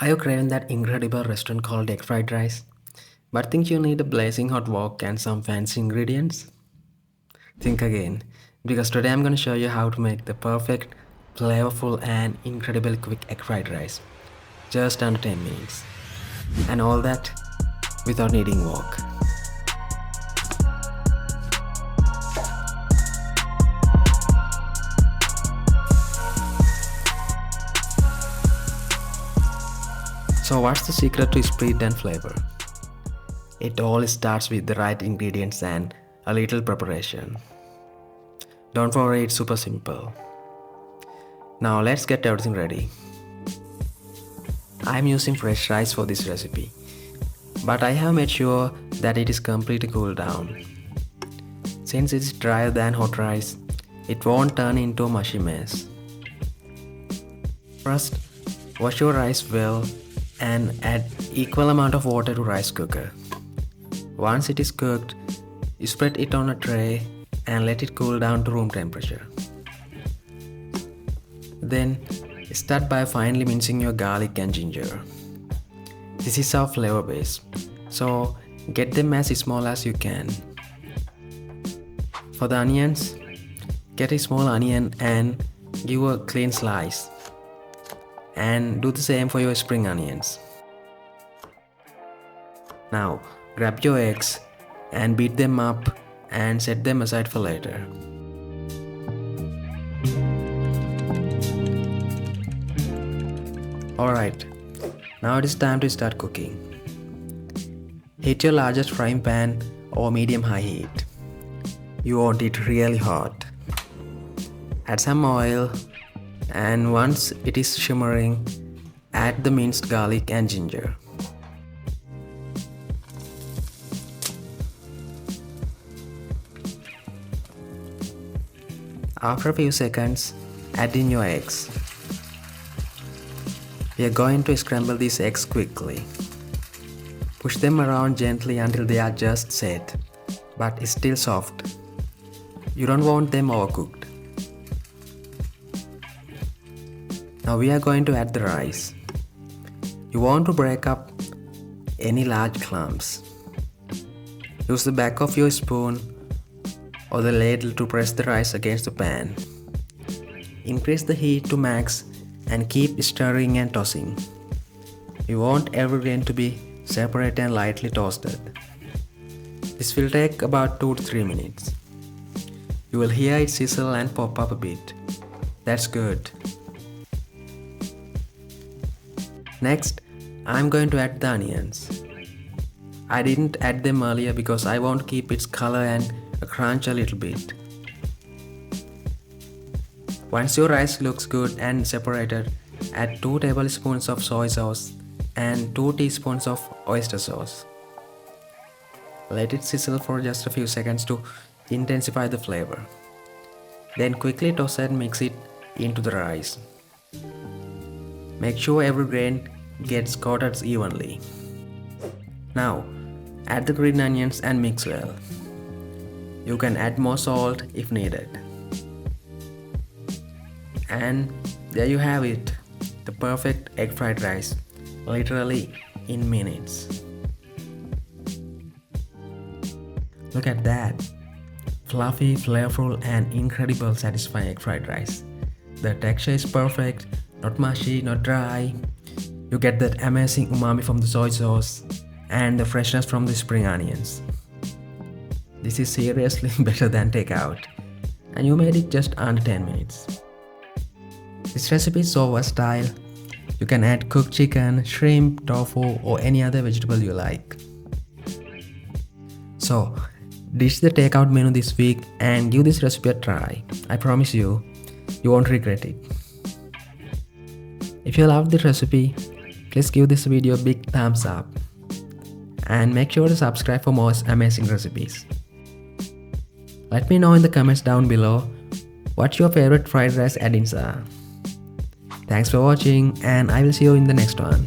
Are you craving that incredible restaurant called egg fried rice, but think you need a blazing hot wok and some fancy ingredients? Think again, because today I'm going to show you how to make the perfect, flavorful and incredibly quick egg fried rice. Just under 10 minutes. And all that without needing wok. So what's the secret to speed and flavor? It all starts with the right ingredients and a little preparation. Don't worry, it's super simple. Now let's get everything ready. I'm using fresh rice for this recipe, but I have made sure that it is completely cooled down. Since it's drier than hot rice, it won't turn into a mushy mess. First, wash your rice well and add equal amount of water to rice cooker. Once it is cooked, you spread it on a tray and let it cool down to room temperature. Then start by finely mincing your garlic and ginger. This is our flavor base, so get them as small as you can. For the onions, get a small onion and give a clean slice. And do the same for your spring onions. Now grab your eggs and beat them up and set them aside for later. Alright, now it is time to start cooking. Heat your largest frying pan or medium-high heat. You want it really hot. Add some oil, and once it is shimmering, add the minced garlic and ginger. After a few seconds, add in your eggs. We are going to scramble these eggs quickly. Push them around gently until they are just set, but still soft. You don't want them overcooked. Now we are going to add the rice. You want to break up any large clumps. Use the back of your spoon or the ladle to press the rice against the pan. Increase the heat to max and keep stirring and tossing. You want every grain to be separate and lightly toasted. This will take about 2 to 3 minutes. You will hear it sizzle and pop up a bit. That's good. Next, I'm going to add the onions. I didn't add them earlier because I want to keep its color and a crunch a little bit. Once your rice looks good and separated, add 2 tablespoons of soy sauce and 2 teaspoons of oyster sauce. Let it sizzle for just a few seconds to intensify the flavor. Then quickly toss and mix it into the rice. Make sure every grain gets coated evenly. Now, add the green onions and mix well. You can add more salt if needed. And there you have it, the perfect egg fried rice, literally in minutes. Look at that, fluffy, flavorful and incredible satisfying egg fried rice. The texture is perfect, not mushy, not dry. You get that amazing umami from the soy sauce and the freshness from the spring onions. This is seriously better than takeout, and you made it just under 10 minutes. This recipe is so versatile. You can add cooked chicken, shrimp, tofu or any other vegetable you like. So, dish the takeout menu this week and give this recipe a try. I promise you won't regret it. If you loved this recipe, please give this video a big thumbs up. And make sure to subscribe for more amazing recipes. Let me know in the comments down below what your favorite fried rice add-ins are. Thanks for watching and I will see you in the next one.